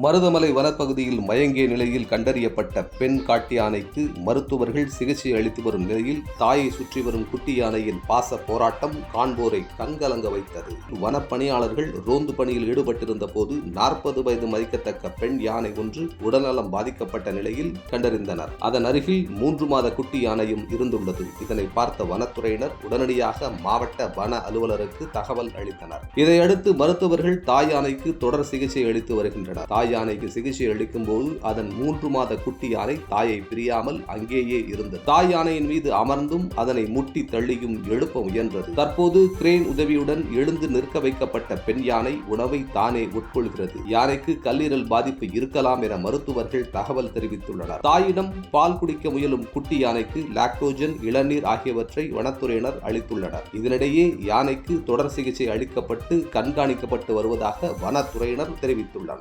மருதமலை வனப்பகுதியில் மயங்கிய நிலையில் கண்டறியப்பட்ட பெண் காட்டு யானைக்கு மருத்துவர்கள் சிகிச்சை அளித்து வரும் நிலையில் தாயை சுற்றி வரும் குட்டி யானையின் பாச போராட்டம் காண்போரை கண்கலங்க வைத்தது. வனப்பணியாளர்கள் ரோந்து பணியில் ஈடுபட்டிருந்த போது 40 வயது மதிக்கத்தக்க பெண் யானை ஒன்று உடல்நலம் பாதிக்கப்பட்ட நிலையில் கண்டறிந்தனர். அதன் அருகில் 3 மாத குட்டி யானையும் இருந்துள்ளது. இதனை பார்த்த வனத்துறையினர் உடனடியாக மாவட்ட வன அலுவலருக்கு தகவல் அளித்தனர். இதையடுத்து மருத்துவர்கள் தாய் யானைக்கு தொடர் சிகிச்சை அளித்து வருகின்றனர். தாய் யானைக்கு சிகிச்சை அளிக்கும் போது அதன் 3 மாத குட்டி யானை தாயை பிரியாமல் அங்கேயே இருந்தது. தாய் யானையின் மீது அமர்ந்தும் அதனை முட்டி தள்ளியும் எழுப்ப முயன்றது. தற்போது கிரேன் உதவியுடன் எழுந்து நிற்க வைக்கப்பட்ட பெண் யானை உணவை தானே உட்கொள்கிறது. யானைக்கு கல்லீரல் பாதிப்பு இருக்கலாம் என மருத்துவர்கள் தகவல் தெரிவித்துள்ளனர். தாயிடம் பால் குடிக்க முயலும் குட்டி யானைக்கு லாக்டோஜன், இளநீர் ஆகியவற்றை வனத்துறையினர் அளித்துள்ளனர். இதனிடையே யானைக்கு தொடர் சிகிச்சை அளிக்கப்பட்டு கண்காணிக்கப்பட்டு வருவதாக வனத்துறையினர் தெரிவித்துள்ளனர்.